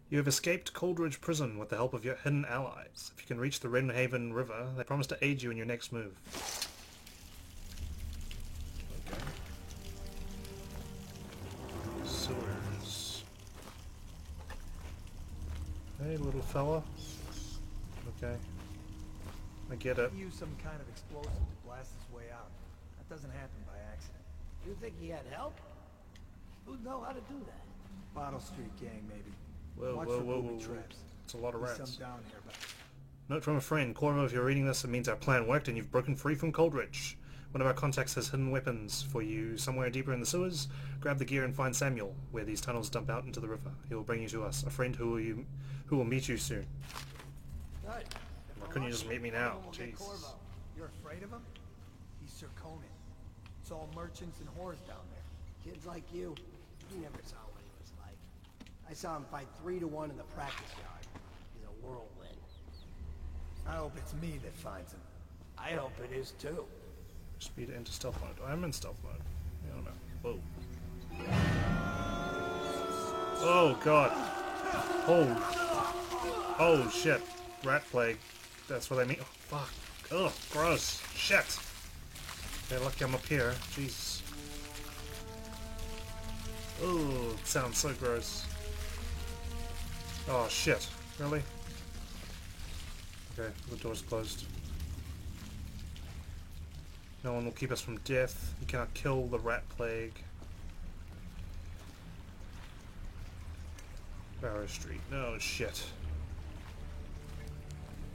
You have escaped Coldridge Prison with the help of your hidden allies. If you can reach the Redhaven River, they promise to aid you in your next move. Okay. Sewers. Hey, little fella. Okay. I get it. He used some kind of explosive to blast his way out. That doesn't happen by accident. You think he had help? Who'd know how to do that? Bottle Street gang, maybe. Whoa, Watch whoa, for whoa, booby whoa, whoa. traps. It's a lot of There's rats. some down here, but Note from a friend. Corvo, if you're reading this, it means our plan worked and you've broken free from Coldridge. One of our contacts has hidden weapons for you somewhere deeper in the sewers. Grab the gear and find Samuel, where these tunnels dump out into the river. He will bring you to us, a friend who will meet you soon. Good. Why couldn't you just meet me now? We'll get Jeez. Corvo. you're afraid of him? He's Sir Conan. It's all merchants and whores down there. Kids like you, you never saw what he was like. I saw him fight 3 to 1 in the practice yard. He's a whirlwind. I hope it's me that finds him. I hope it is too. Speed into stealth mode. I'm in stealth mode. I don't know. Whoa. Oh god. Oh shit. Rat plague. That's what I mean. Oh fuck. Ugh, gross. Shit. Okay, lucky I'm up here. Jesus. Oh, it sounds so gross. Oh shit. Really? Okay, the door's closed. No one will keep us from death. You cannot kill the rat plague. Barrow Street. No shit.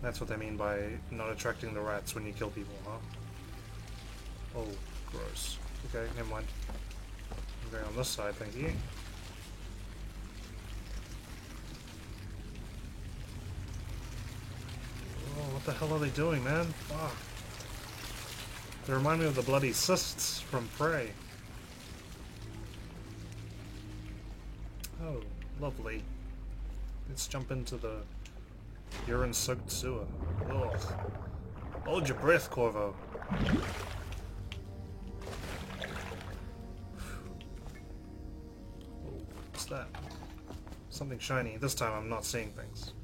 That's what they mean by not attracting the rats when you kill people, huh? Oh, gross. Okay, never mind. I'm going on this side, thank you. Oh, what the hell are they doing, man? Fuck. They remind me of the bloody cysts from Prey. Oh, lovely. Let's jump into the urine-soaked sewer. Ugh. Hold your breath, Corvo. Oh, what's that? Something shiny. This time I'm not seeing things.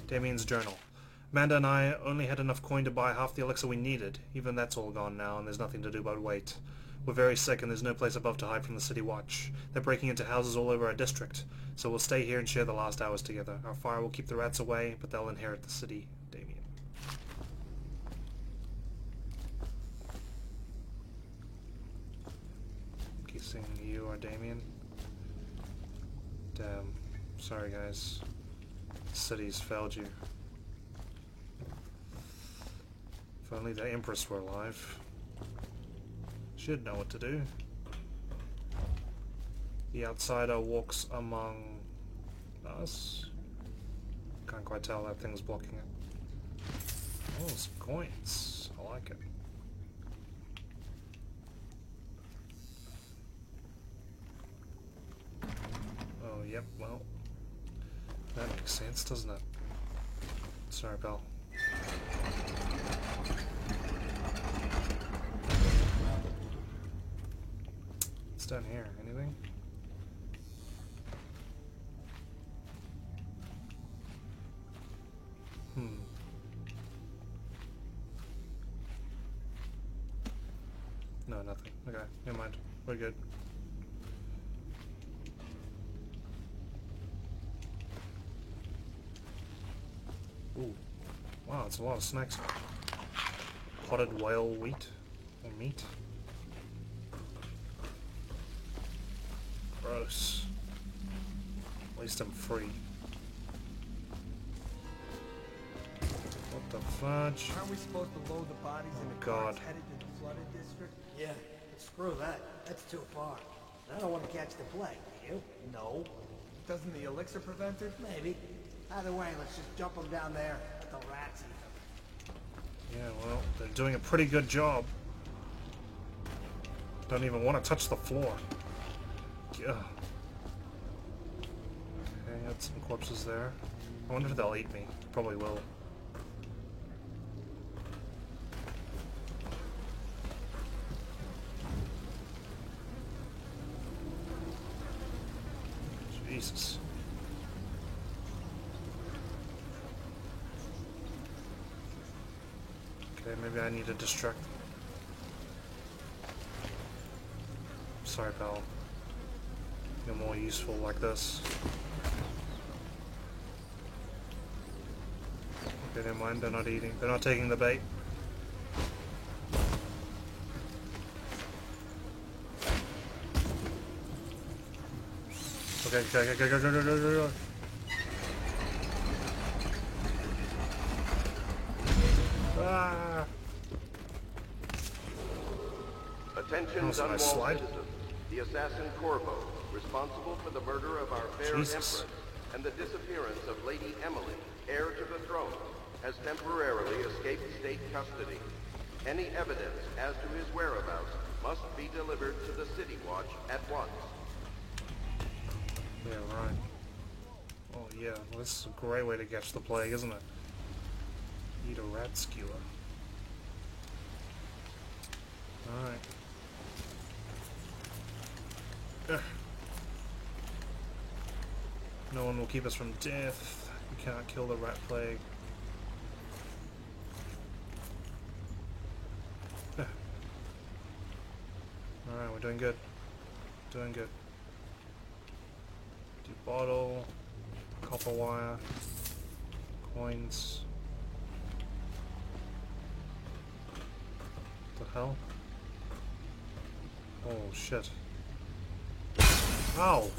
Damien's journal. Amanda and I only had enough coin to buy half the elixir we needed. Even that's all gone now, and there's nothing to do but wait. We're very sick, and there's no place above to hide from the city watch. They're breaking into houses all over our district, so we'll stay here and share the last hours together. Our fire will keep the rats away, but they'll inherit the city. Damien. I'm guessing you are Damien? Damn. Sorry, guys. The city's failed you. If only the Empress were alive. She'd know what to do. The outsider walks among us. Can't quite tell, that thing's blocking it. Oh, some coins. I like it. Oh, yep, well. That makes sense, doesn't it? Sorry, pal. What's down here? Anything? No, nothing. Okay, never mind. We're good. Ooh. Wow, it's a lot of snacks. Potted whale wheat. Or meat. Gross. At least I'm free. What the fudge? Aren't we supposed to load the bodies in the God. carts headed to the flooded district? Yeah, but screw that. That's too far. I don't want to catch the plague, do you? No. Doesn't the elixir prevent it? Maybe. Either way, let's just jump them down there. Let the rats eat them. Yeah, well, they're doing a pretty good job. Don't even want to touch the floor. Yeah. Okay, got some corpses there. I wonder if they'll eat me. Probably will. Jesus. Okay, maybe I need to distract them. Sorry, pal. You're more useful like this. Okay, never mind. They're not eating. They're not taking the bait. Okay, go. Ah! Attention, That was a Dunwall nice slide. citizens. The assassin Corvo, responsible for the murder of our fair Jesus. empress and the disappearance of Lady Emily, heir to the throne, has temporarily escaped state custody. Any evidence as to his whereabouts must be delivered to the City Watch at once. Yeah, right. Oh yeah, well, this is a great way to catch the plague, isn't it? Eat a rat skewer. Alright. No one will keep us from death. We cannot kill the rat plague. Alright, we're doing good. Doing good. Do bottle, copper wire, coins. What the hell? Oh shit. Ow!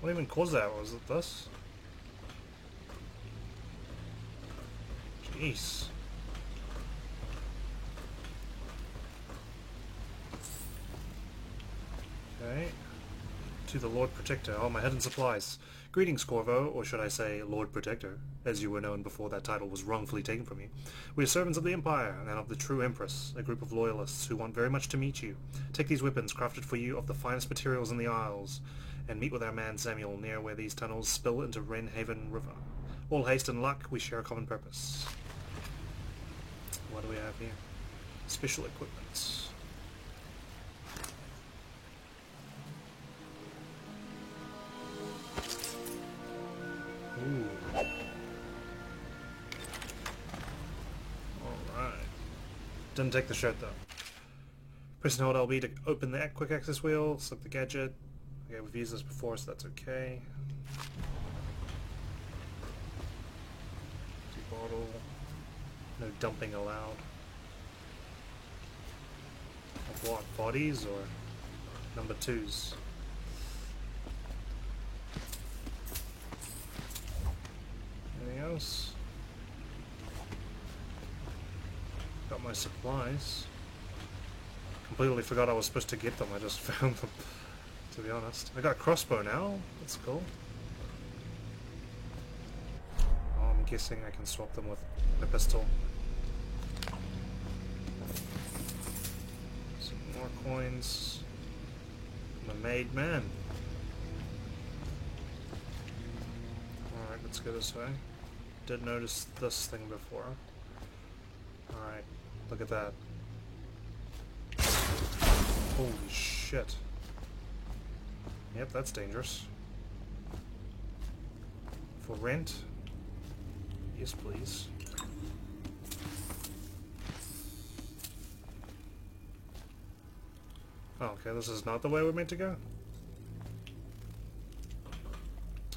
What even caused that? Was it this? Jeez. Okay. To the Lord Protector. Oh, my hidden supplies. Greetings, Corvo, or should I say Lord Protector, as you were known before that title was wrongfully taken from you. We are servants of the Empire, and of the true Empress, a group of loyalists who want very much to meet you. Take these weapons, crafted for you of the finest materials in the Isles, and meet with our man Samuel near where these tunnels spill into Wrenhaven River. All haste and luck, we share a common purpose. What do we have here? Special equipment. Ooh. Alright. Didn't take the shirt though. Press and hold LB to open the quick access wheel, select the gadget. Okay, we've used this before, so that's okay. Bottle. No dumping allowed. Of what? Bodies or number twos? Anything else? Got my supplies. Completely forgot I was supposed to get them, I just found them, to be honest. I got a crossbow now, that's cool. Oh, I'm guessing I can swap them with a pistol. Some more coins. I'm a made man. Alright, let's go this way. Did notice this thing before. Alright, look at that. Holy shit. Yep, that's dangerous. For rent? Yes, please. Oh, okay, this is not the way we're meant to go?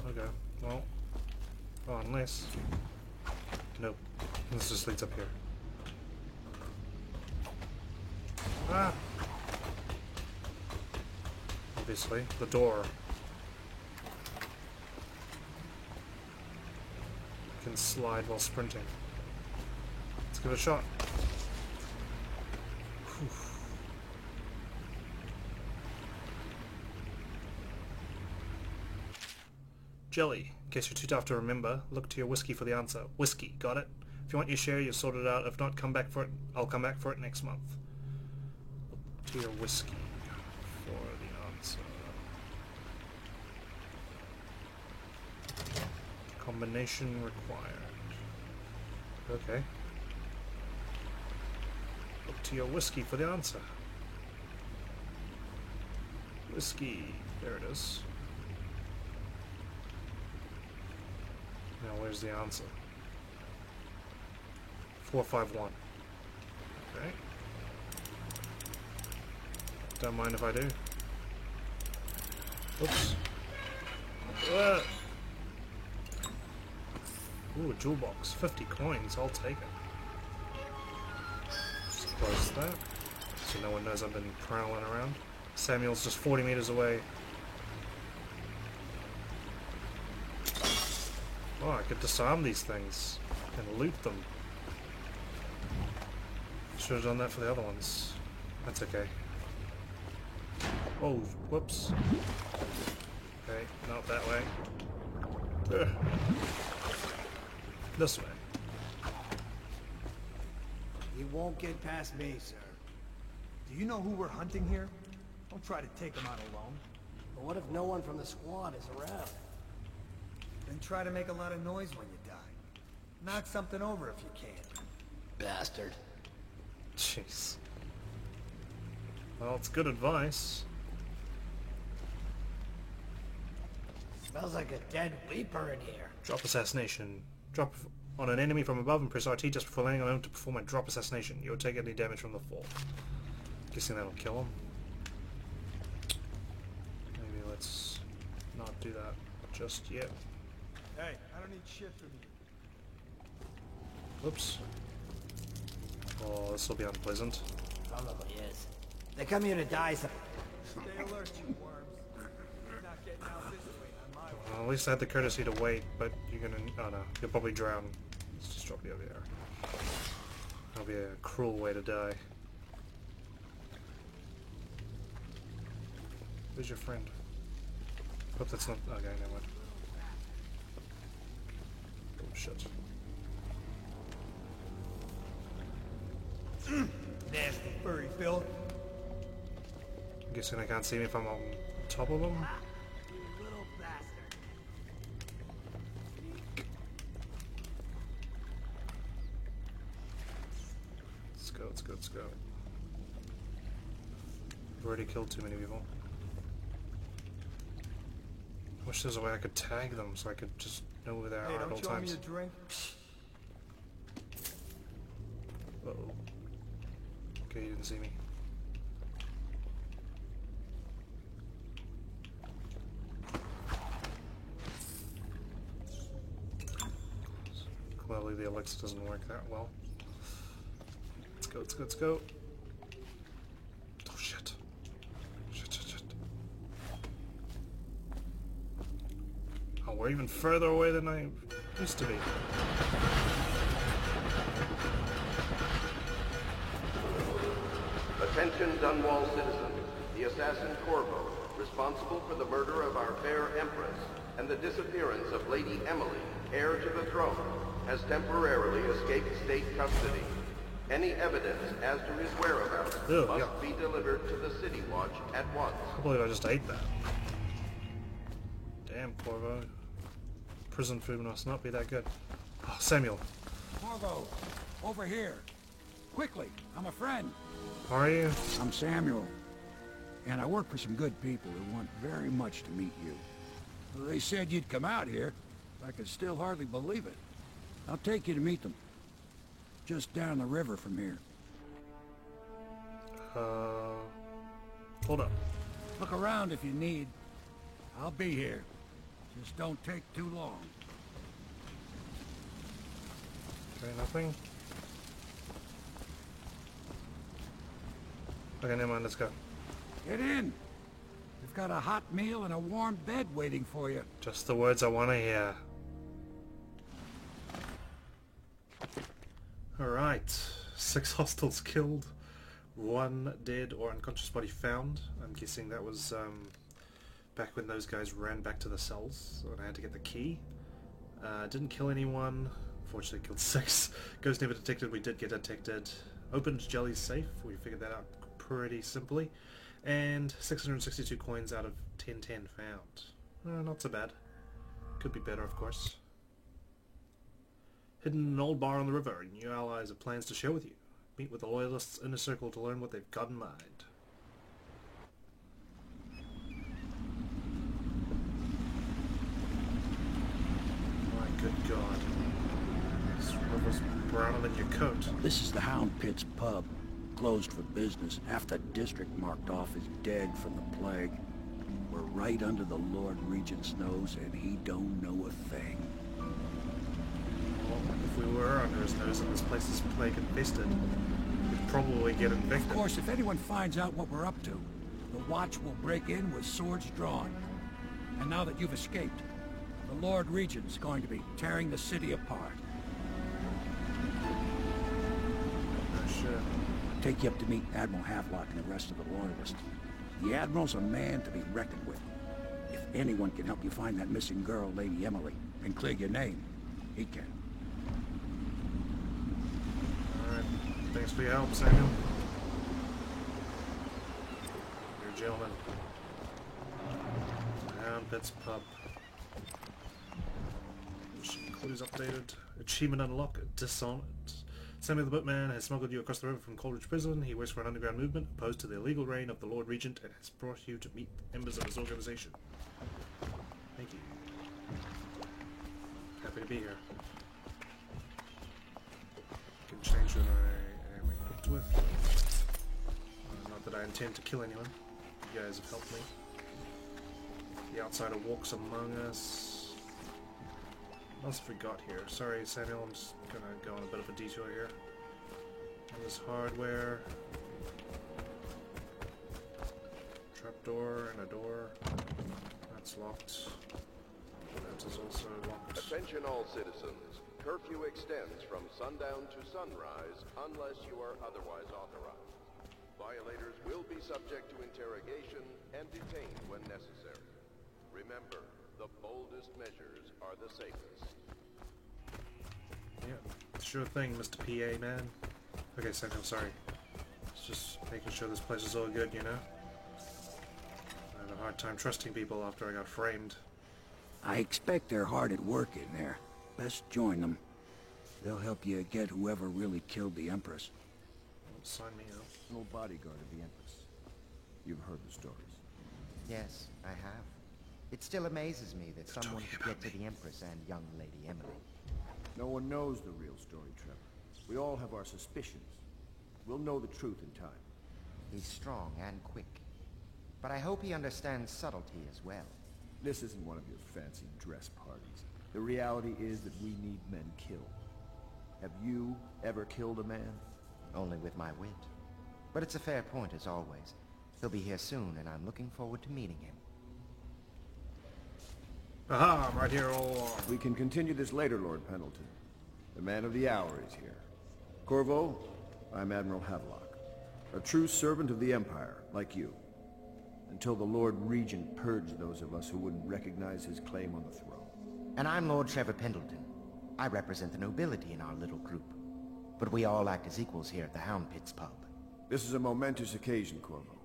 Okay, well... Oh, unless... Nope. This just leads up here. Ah! Obviously, the door. Can slide while sprinting. Let's give it a shot. Whew. Jelly. In case you're too tough to remember, look to your whiskey for the answer. Whiskey, got it? If you want your share, you sort it out. If not, come back for it. I'll come back for it next month. Look to your whiskey for the answer. Combination required. Okay. Look to your whiskey for the answer. Whiskey. There it is. Now where's the answer? 451. Okay. Don't mind if I do. Oops. Ooh, a jewel box. 50 coins. I'll take it. Just close that. So no one knows I've been prowling around. Samuel's just 40 meters away. Oh, I could disarm these things and loot them. Should have done that for the other ones. That's okay. Oh, whoops. Okay, not that way. Ugh. This way. You won't get past me, sir. Do you know who we're hunting here? Don't try to take him out alone. But what if no one from the squad is around? Then try to make a lot of noise when you die. Knock something over if you can. Bastard. Jeez. Well, it's good advice. Smells like a dead weeper in here. Drop assassination. Drop on an enemy from above and press RT just before landing on him to perform a drop assassination. You'll take any damage from the fall. Guessing that'll kill him. Maybe let's not do that just yet. Hey, I don't need shit from you. Oops. Oh, this will be unpleasant. Probably is. They come here to die, so... Stay alert, you worms. You're not getting out this way, on my way. Well, at least I had the courtesy to wait, but you're gonna... Oh no, you'll probably drown. Let's just drop you over here. That'll be a cruel way to die. Who's your friend? Hope that's not... Okay, never mind. Oh shit. Nasty furry Phil. I'm guessing I can't see me if I'm on top of them. You little bastard. Let's go, let's go, let's go. I've already killed too many people. I wish there was a way I could tag them so I could just know where they are Hey, at all don't you owe me times. a drink? Uh-oh. Okay, you didn't see me. Clearly the elixir doesn't work that well. Let's go, let's go, let's go. Oh shit. Shit, shit, shit. Oh, we're even further away than I used to be. Attention Dunwall citizens. The assassin Corvo, responsible for the murder of our fair Empress and the disappearance of Lady Emily, heir to the throne, has temporarily escaped state custody. Any evidence as to his whereabouts must be delivered to the City Watch at once. I can't believe I just ate that. Damn, Corvo. Prison food must not be that good. Oh, Samuel. Corvo, over here. Quickly, I'm a friend. How are you? I'm Samuel, and I work for some good people who want very much to meet you. They said you'd come out here. I can still hardly believe it. I'll take you to meet them. Just down the river from here. Hold up. Look around if you need. I'll be here. Just don't take too long. Okay, nothing. Okay, never mind, let's go. Get in. We've got a hot meal and a warm bed waiting for you. Just the words I want to hear. Alright. 6 hostiles killed. 1 dead or unconscious body found. I'm guessing that was back when those guys ran back to the cells and I had to get the key. Didn't kill anyone. Fortunately killed 6. Ghost never detected. We did get detected. Opened Jelly's safe. We figured that out pretty simply. And 662 coins out of 1010 found. Not so bad. Could be better, of course. Hidden in an old bar on the river. New allies have plans to share with you. Meet with the Loyalists' inner circle to learn what they've got in mind. My good God. This river's brown Well, in your coat. This is the Hound Pits pub. Closed for business. Half the district marked off as dead from the plague. We're right under the Lord Regent's nose, and he don't know a thing. Well, if we were under his nose and this place is plague infested, we'd probably get infected. Of course, if anyone finds out what we're up to, the Watch will break in with swords drawn. And now that you've escaped, the Lord Regent's going to be tearing the city apart. Oh, shit. Take you up to meet Admiral Havelock and the rest of the Loyalists. The Admiral's a man to be reckoned with. If anyone can help you find that missing girl, Lady Emily, and clear your name, he can. Alright. Thanks for your help, Samuel. You're a gentleman. Hound Pits Pub. Mission clues updated. Achievement unlocked. Dishonored. Samuel the Boatman has smuggled you across the river from Coleridge Prison. He works for an underground movement opposed to the illegal reign of the Lord Regent and has brought you to meet members of his organization. Thank you. Happy to be here. Can change what I am equipped with. Not that I intend to kill anyone. You guys have helped me. The outsider walks among us. What else have we got here? Sorry, Samuel, I'm just gonna go on a bit of a detour here. And this hardware. Trapdoor and a door. That's locked. That is also locked. Attention all citizens. Curfew extends from sundown to sunrise unless you are otherwise authorized. Violators will be subject to interrogation and detained when necessary. Remember, the boldest measures are the safest. Yeah, sure thing, Mr. PA man. Okay, Samuel, sorry. It's just making sure this place is all good, you know? I have a hard time trusting people after I got framed. I expect they're hard at work in there. Best join them. They'll help you get whoever really killed the Empress. Don't sign me up. An old bodyguard of the Empress. You've heard the stories. Yes, I have. It still amazes me that someone could get to the Empress and young Lady Emily. No one knows the real story, Trevor. We all have our suspicions. We'll know the truth in time. He's strong and quick. But I hope he understands subtlety as well. This isn't one of your fancy dress parties. The reality is that we need men killed. Have you ever killed a man? Only with my wit. But it's a fair point as always. He'll be here soon and I'm looking forward to meeting him. Aha, I'm right here all along. We can continue this later, Lord Pendleton. The man of the hour is here. Corvo, I'm Admiral Havelock. A true servant of the Empire, like you. Until the Lord Regent purged those of us who wouldn't recognize his claim on the throne. And I'm Lord Trevor Pendleton. I represent the nobility in our little group. But we all act as equals here at the Hound Pits pub. This is a momentous occasion, Corvo.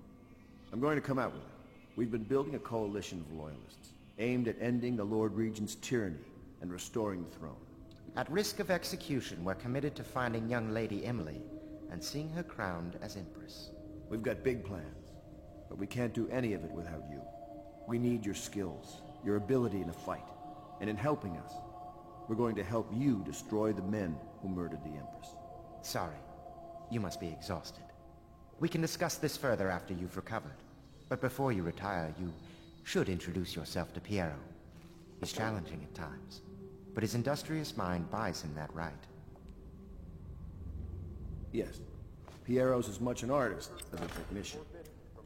I'm going to come out with it. We've been building a coalition of loyalists, aimed at ending the Lord Regent's tyranny and restoring the throne. At risk of execution, we're committed to finding young Lady Emily and seeing her crowned as Empress. We've got big plans, but we can't do any of it without you. We need your skills, your ability in a fight, and in helping us, we're going to help you destroy the men who murdered the Empress. Sorry. You must be exhausted. We can discuss this further after you've recovered. But before you retire, you should introduce yourself to Piero. He's challenging at times, but his industrious mind buys him that right. Yes, Piero's as much an artist as a technician.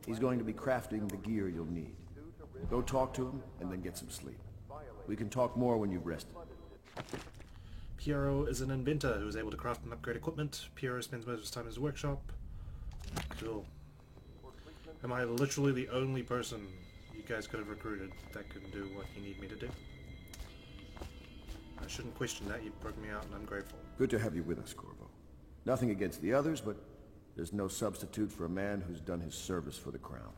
He's going to be crafting the gear you'll need. Go talk to him, and then get some sleep. We can talk more when you've rested. Piero is an inventor who is able to craft and upgrade equipment. Piero spends most of his time in his workshop. Cool. Am I literally the only person you guys could have recruited that can do what you need me to do? I shouldn't question that. You broke me out and I'm grateful. Good to have you with us, Corvo. Nothing against the others, but there's no substitute for a man who's done his service for the crown.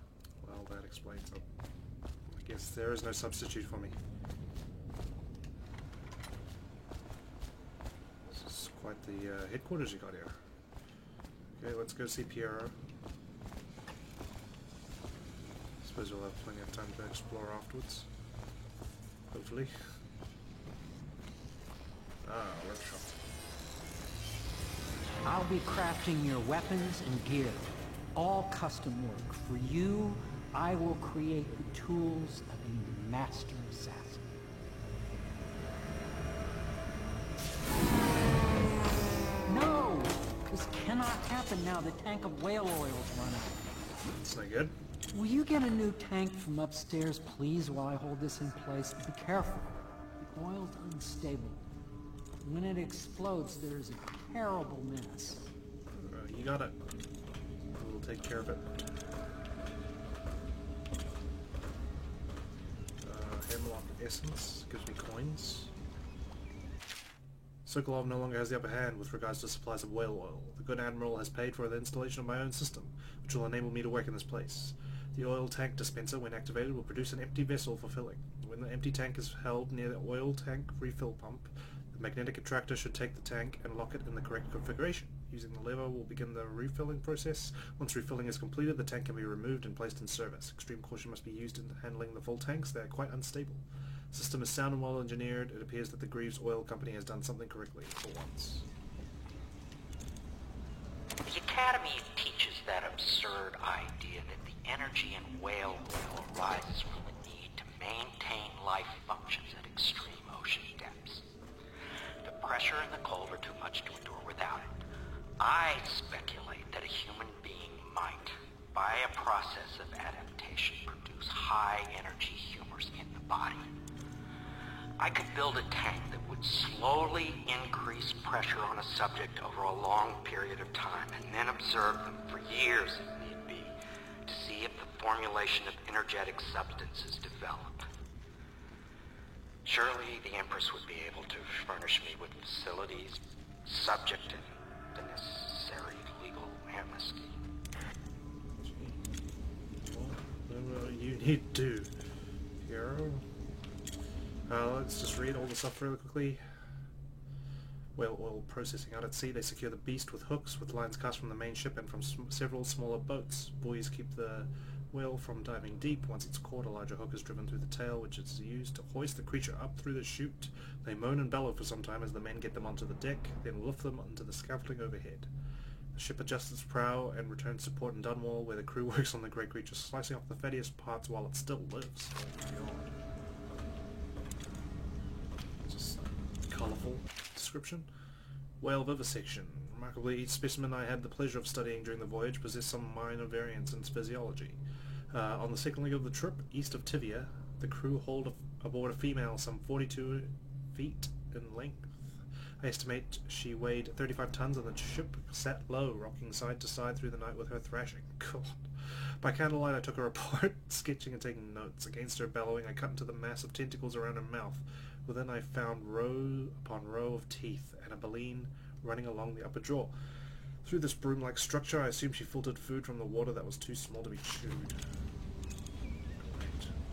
Well, that explains it. I guess there is no substitute for me. This is quite the headquarters you got here. Okay, let's go see Piero. Suppose we'll have plenty of time to explore afterwards. Hopefully. Ah, workshop. I'll be crafting your weapons and gear. All custom work. For you, I will create the tools of a master assassin. No! This cannot happen now. The tank of whale oil's run out. That's not good. Will you get a new tank from upstairs, please, while I hold this in place? Be careful. The oil's unstable. When it explodes, there's a terrible mess. You got it. We'll take care of it. Hemlock essence gives me coins. Sokolov no longer has the upper hand with regards to supplies of whale oil. The good admiral has paid for the installation of my own system, which will enable me to work in this place. The oil tank dispenser, when activated, will produce an empty vessel for filling. When the empty tank is held near the oil tank refill pump, the magnetic attractor should take the tank and lock it in the correct configuration. Using the lever will begin the refilling process. Once refilling is completed, the tank can be removed and placed in service. Extreme caution must be used in handling the full tanks. They are quite unstable. The system is sound and well engineered. It appears that the Greaves Oil Company has done something correctly for once. The Academy teaches that absurd idea that the energy in whale oil arises from the need to maintain life functions at extreme ocean depths. The pressure and the cold are too much to endure without it. I speculate that a human being might, by a process of adaptation, produce high-energy humors in the body. I could build a tank that would slowly increase pressure on a subject over a long period of time, and then observe them for years if need be, to see if the formulation of energetic substances develop. Surely the Empress would be able to furnish me with facilities subject to the necessary legal amnesty. Well, you need to, hero. Let's just read all the stuff really quickly. Whale oil processing out at sea. They secure the beast with hooks, with lines cast from the main ship and from several smaller boats. Buoys keep the whale from diving deep. Once it's caught, a larger hook is driven through the tail, which is used to hoist the creature up through the chute. They moan and bellow for some time as the men get them onto the deck, then lift them onto the scaffolding overhead. The ship adjusts its prow and returns to port in Dunwall, where the crew works on the great creature, slicing off the fattiest parts while it still lives. Oh my god. Just colourful description. Whale vivisection. Remarkably, each specimen I had the pleasure of studying during the voyage possessed some minor variance in its physiology. On the second leg of the trip, east of Tivia, the crew hauled aboard a female some 42 feet in length. I estimate she weighed 35 tons, and the ship sat low, rocking side to side through the night with her thrashing. God. By candlelight I took her apart, sketching and taking notes. Against her bellowing I cut into the mass of tentacles around her mouth. Within I found row upon row of teeth, and a baleen running along the upper jaw. Through this broom-like structure I assumed she filtered food from the water that was too small to be chewed.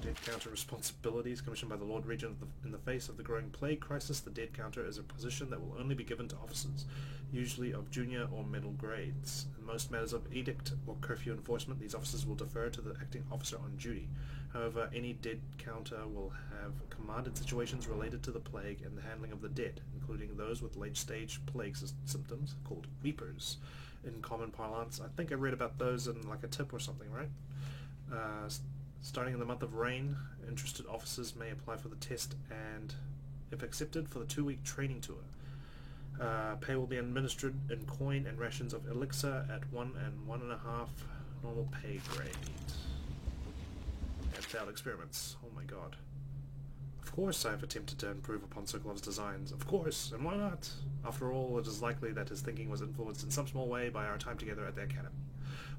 Dead Counter responsibilities commissioned by the Lord Regent in the face of the growing plague crisis. The Dead Counter is a position that will only be given to officers, usually of junior or middle grades. In most matters of edict or curfew enforcement, these officers will defer to the acting officer on duty. However, any Dead Counter will have commanded situations related to the plague and the handling of the dead, including those with late-stage plague symptoms, called weepers. In common parlance, I think I read about those in like a tip or something, right? Starting in the month of rain, interested officers may apply for the test and, if accepted, for the 2-week training tour. Pay will be administered in coin and rations of elixir at 1 and 1.5 normal pay grade. And failed experiments. Oh my god. Of course I have attempted to improve upon Sokolov's designs. Of course, and why not? After all, it is likely that his thinking was influenced in some small way by our time together at the Academy.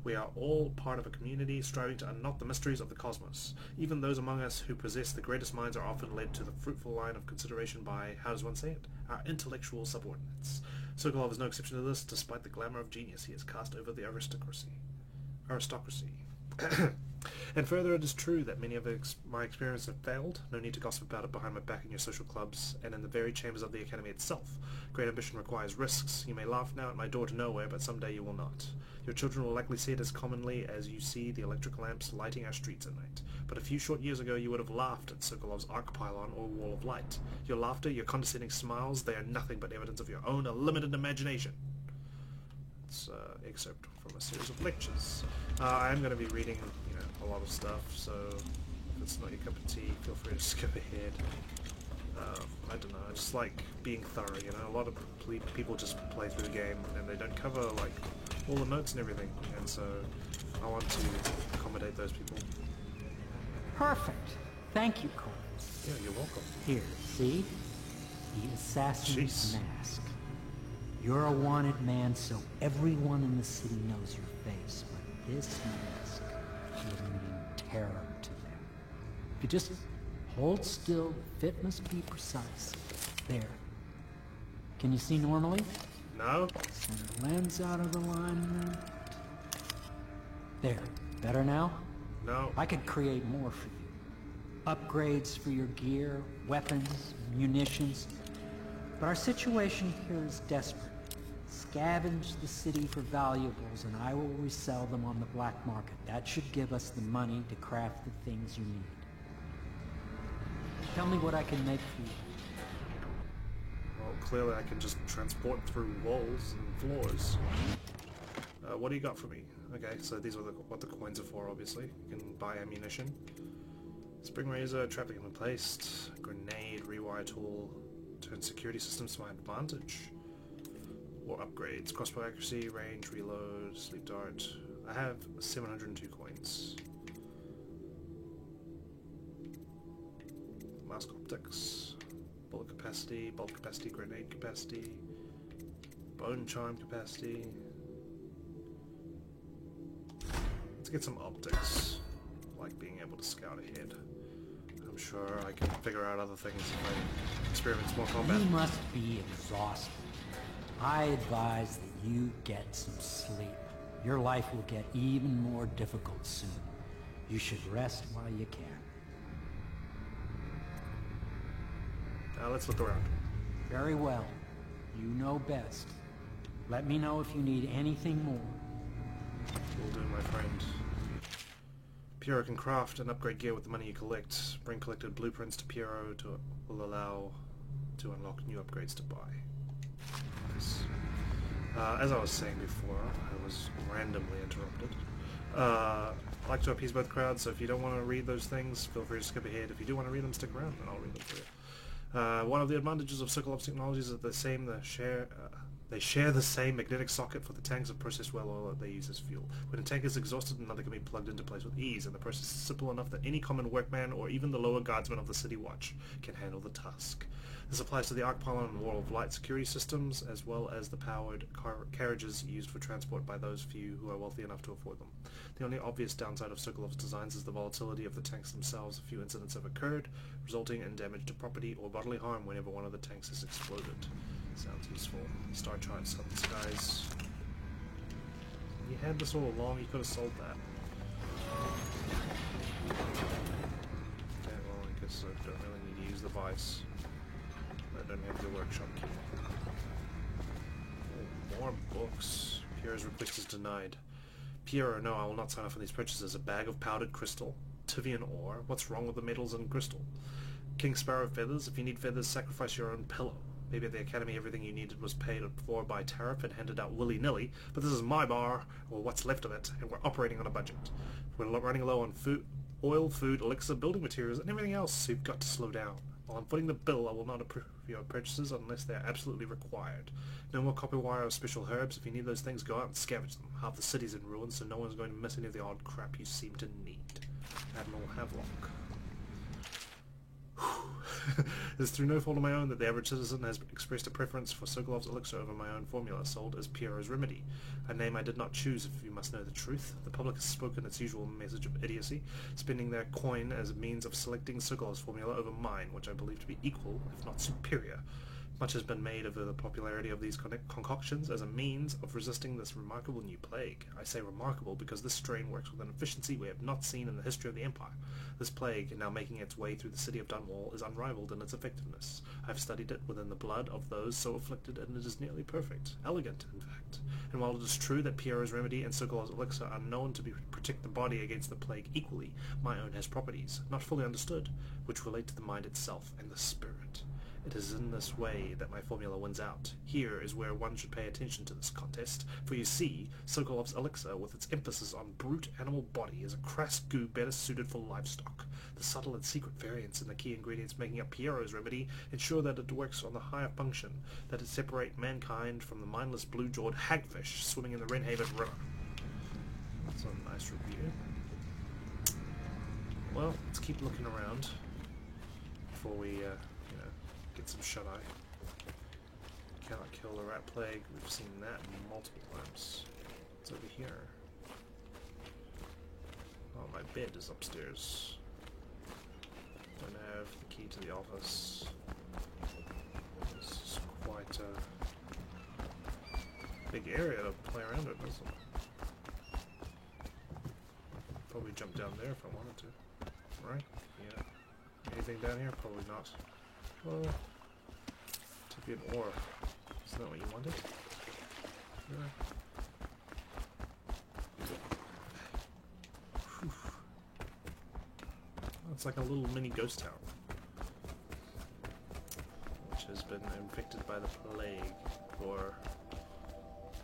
We are all part of a community striving to unknot the mysteries of the cosmos. Even those among us who possess the greatest minds are often led to the fruitful line of consideration by, how does one say it, our intellectual subordinates. Sokolov is no exception to this. Despite the glamour of genius he has cast over the aristocracy. And further, it is true that many of my experiments have failed. No need to gossip about it behind my back in your social clubs and in the very chambers of the Academy itself. Great ambition requires risks. You may laugh now at my door to nowhere, but someday you will not. Your children will likely see it as commonly as you see the electric lamps lighting our streets at night. But a few short years ago you would have laughed at Sokolov's arc pylon or wall of light. Your laughter, your condescending smiles, they are nothing but evidence of your own unlimited imagination. It's excerpt from a series of lectures. I am going to be reading, a lot of stuff, so if it's not your cup of tea, feel free to skip ahead. I don't know, I just like being thorough, a lot of people just play through the game and they don't cover, like, all the notes and everything, and so I want to accommodate those people. Perfect. Thank you, Cole. Yeah, you're welcome. Here, see? The assassin's Jeez. mask. You're a wanted man, so everyone in the city knows your face, but this mask will mean terror to them. If you just hold still, the fit must be precise. There. Can you see normally? No? Center lens out of alignment. There. Better now? No. I could create more for you. Upgrades for your gear, weapons, munitions. But our situation here is desperate. Scavenge the city for valuables and I will resell them on the black market. That should give us the money to craft the things you need. Tell me what I can make for you. Well, clearly I can just transport through walls and floors. What do you got for me? Okay, so these are what the coins are for, obviously. You can buy ammunition. Spring razor, trap limit placed. Grenade, rewire tool. Turn security systems to my advantage. Or upgrades. Crossbow accuracy, range, reload, sleep dart. I have 702 coins. Mask optics. Bullet capacity, bolt capacity, grenade capacity. Bone charm capacity. Let's get some optics. I like being able to scout ahead. I'm sure I can figure out other things if I experience more combat. You must be exhausted. I advise that you get some sleep. Your life will get even more difficult soon. You should rest while you can. Now let's look around. Very well. You know best. Let me know if you need anything more. Will do, my friend. Piero can craft and upgrade gear with the money you collect. Bring collected blueprints to Piero will allow to unlock new upgrades to buy. Nice. As I was saying before, I was randomly interrupted. I like to appease both crowds, so if you don't want to read those things, feel free to skip ahead. If you do want to read them, stick around and I'll read them for you. One of the advantages of Sokolov's technologies is that they share the same magnetic socket for the tanks of processed well oil that they use as fuel. When a tank is exhausted, another can be plugged into place with ease, and the process is simple enough that any common workman or even the lower guardsmen of the City Watch can handle the task. This applies to the arc pylon and wall of light security systems, as well as the powered carriages used for transport by those few who are wealthy enough to afford them. The only obvious downside of Sokolov's designs is the volatility of the tanks themselves. A few incidents have occurred, resulting in damage to property or bodily harm whenever one of the tanks has exploded. Sounds useful. Star charts, southern skies. You had this all along, you could have sold that. Okay, well, I guess I don't really need to use the vice. I don't have the workshop key. Oh, more books. Piero's request is denied. Piero, no, I will not sign off on these purchases. A bag of powdered crystal. Tivian ore. What's wrong with the metals and crystal? King Sparrow feathers. If you need feathers, sacrifice your own pillow. Maybe at the Academy everything you needed was paid for by tariff and handed out willy-nilly, but this is my bar, or what's left of it, and we're operating on a budget. We're running low on food, oil, food, elixir, building materials, and everything else, so you've got to slow down. While I'm footing the bill, I will not approve your purchases unless they are absolutely required. No more copper wire or special herbs. If you need those things, go out and scavenge them. Half the city's in ruins, so no one's going to miss any of the odd crap you seem to need. Admiral Havelock. It is through no fault of my own that the average citizen has expressed a preference for Sokolov's elixir over my own formula, sold as Piero's remedy. A name I did not choose, if you must know the truth. The public has spoken its usual message of idiocy, spending their coin as a means of selecting Sokolov's formula over mine, which I believe to be equal, if not superior. Much has been made of the popularity of these concoctions as a means of resisting this remarkable new plague. I say remarkable because this strain works with an efficiency we have not seen in the history of the Empire. This plague, now making its way through the city of Dunwall, is unrivaled in its effectiveness. I have studied it within the blood of those so afflicted, and it is nearly perfect. Elegant, in fact. And while it is true that Piero's remedy and Sokolov's elixir are known to protect the body against the plague equally, my own has properties, not fully understood, which relate to the mind itself and the spirit. It is in this way that my formula wins out. Here is where one should pay attention to this contest, for you see, Sokolov's elixir, with its emphasis on brute animal body, is a crass goo better suited for livestock. The subtle and secret variants in the key ingredients making up Piero's remedy ensure that it works on the higher function, that it separate mankind from the mindless blue-jawed hagfish swimming in the Wrenhaven River. That's a nice review. Well, let's keep looking around before we, get some shut-eye. Cannot kill the rat plague. We've seen that multiple times. It's over here. Oh, my bed is upstairs. Don't have the key to the office. This is quite a big area to play around in, isn't it? Probably jump down there if I wanted to. Right? Yeah. Anything down here? Probably not. Well, to be an ore. Isn't that what you wanted? Yeah. Whew. Oh, it's like a little mini ghost town, which has been infected by the plague, or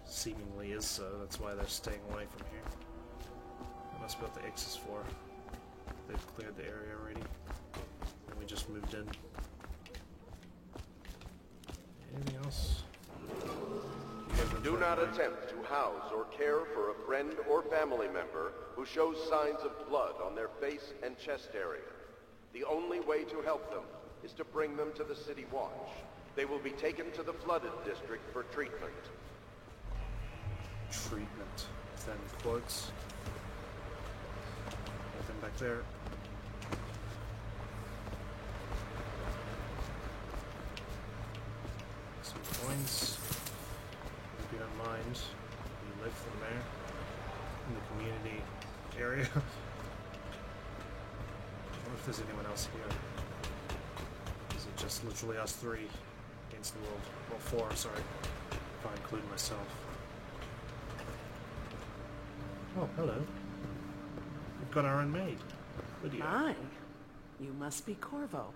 seemingly is so. That's why they're staying away from here. That must be what the X is for. They've cleared the area already, and we just moved in. Anything else? Do not attempt to house or care for a friend or family member who shows signs of blood on their face and chest area. The only way to help them is to bring them to the City Watch. They will be taken to the flooded district for treatment. Treatment. Is that in quotes? Nothing back there. Some coins. If you don't mind, you live from there in the community area. I wonder if there's anyone else here. Is it just literally us three against the world? Well, four, sorry, if I include myself. Oh, hello. We've got our own maid, Lydia. My, you must be Corvo.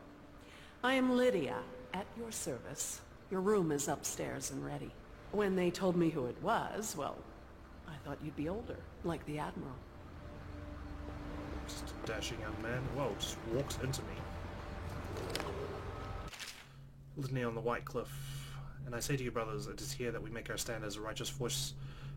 I am Lydia, at your service. Your room is upstairs and ready. When they told me who it was, well, I thought you'd be older, like the Admiral. Just a dashing young man. Whoa, just walks into me. Litany on the White Cliff. And I say to you, brothers, it is here that we make our stand as a righteous force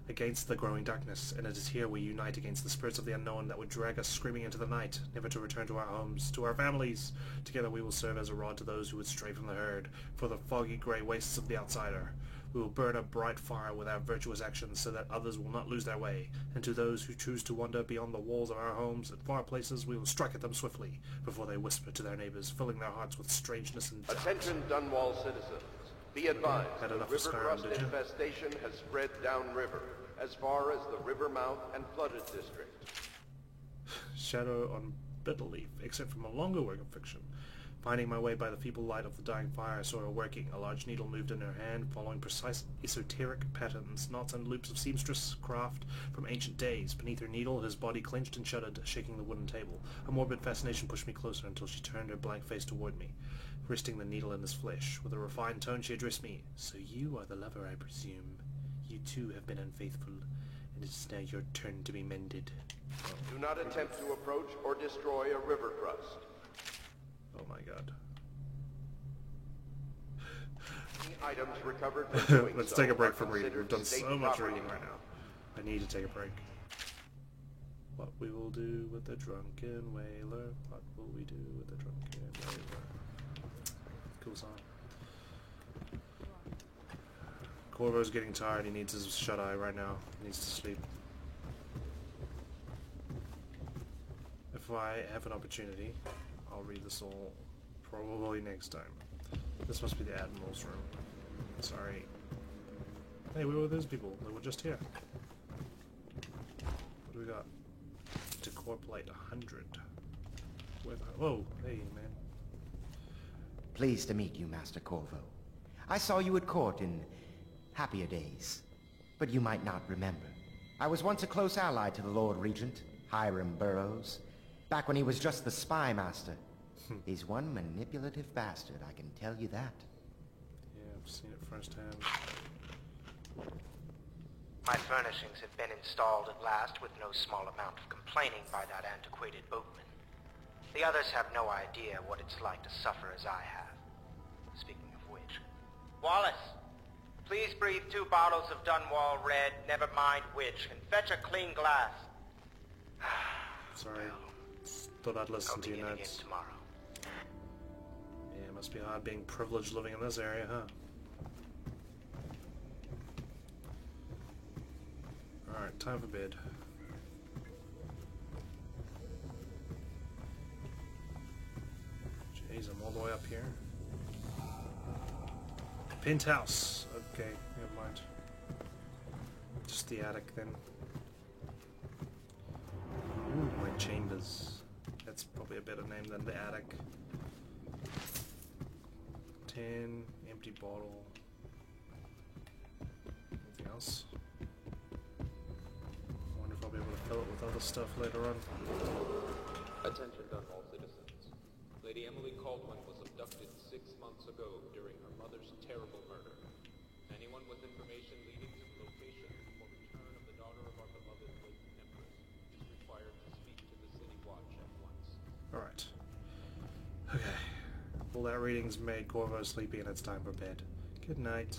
against the growing darkness, and it is here we unite against the spirits of the unknown that would drag us screaming into the night, never to return to our homes, to our families. Together we will serve as a rod to those who would stray from the herd, for the foggy grey wastes of the outsider. We will burn a bright fire with our virtuous actions so that others will not lose their way, and to those who choose to wander beyond the walls of our homes and far places, we will strike at them swiftly, before they whisper to their neighbors, filling their hearts with strangeness and doubt. Attention Dunwall citizens. Be advised, Had the enough of river Skyrim, crust did you? infestation has spread downriver, as far as the river mouth and flooded district. Shadow on Bitterleaf, except from a longer work of fiction. Finding my way by the feeble light of the dying fire, I saw her working. A large needle moved in her hand, following precise esoteric patterns, knots and loops of seamstress craft from ancient days. Beneath her needle, his body clenched and shuddered, shaking the wooden table. A morbid fascination pushed me closer until she turned her blank face toward me, resting the needle in his flesh. With a refined tone, she addressed me. "So you are the lover, I presume. You too have been unfaithful, and it is now your turn to be mended." Do not attempt to approach or destroy a river crust. Oh my god. Any items recovered from doing Let's so take a break are from reading. We've considered done state so much property. reading right now. I need to take a break. What we will do with the drunken whaler? What will we do with the drunken whaler? Cool song. Corvo's getting tired. He needs his shut-eye right now. He needs to sleep. If I have an opportunity, I'll read this all probably next time. This must be the Admiral's room. Sorry. Hey, where were those people? They were just here. What do we got? Decor plate 100. Where the... Whoa, hey, man. Pleased to meet you, Master Corvo. I saw you at court in happier days, but you might not remember. I was once a close ally to the Lord Regent, Hiram Burroughs, back when he was just the spy master. He's one manipulative bastard, I can tell you that. Yeah, I've seen it firsthand. My furnishings have been installed at last with no small amount of complaining by that antiquated boatman. The others have no idea what it's like to suffer as I have. Speaking of which... Wallace! Please breathe 2 bottles of Dunwall Red, never mind which, and fetch a clean glass. Sorry. Thought I'd listen to your I'll notes. begin tomorrow. Yeah, it must be hard being privileged living in this area, huh? Alright, time for bed. Jeez, I'm all the way up here. Penthouse. Okay, never mind. Just the attic then. Ooh, my chambers. That's probably a better name than the attic. 10, empty bottle. Anything else? I wonder if I'll be able to fill it with other stuff later on. Attention Dunwall citizens. Lady Emily Caldwell was abducted 6 months ago during her mother's terrible murder. Anyone with information leading to the location or return of the daughter of our beloved late Empress is required to speak to the City Watch at once. Alright. Okay. All that reading's made Corvo sleepy and it's time for bed. Good night.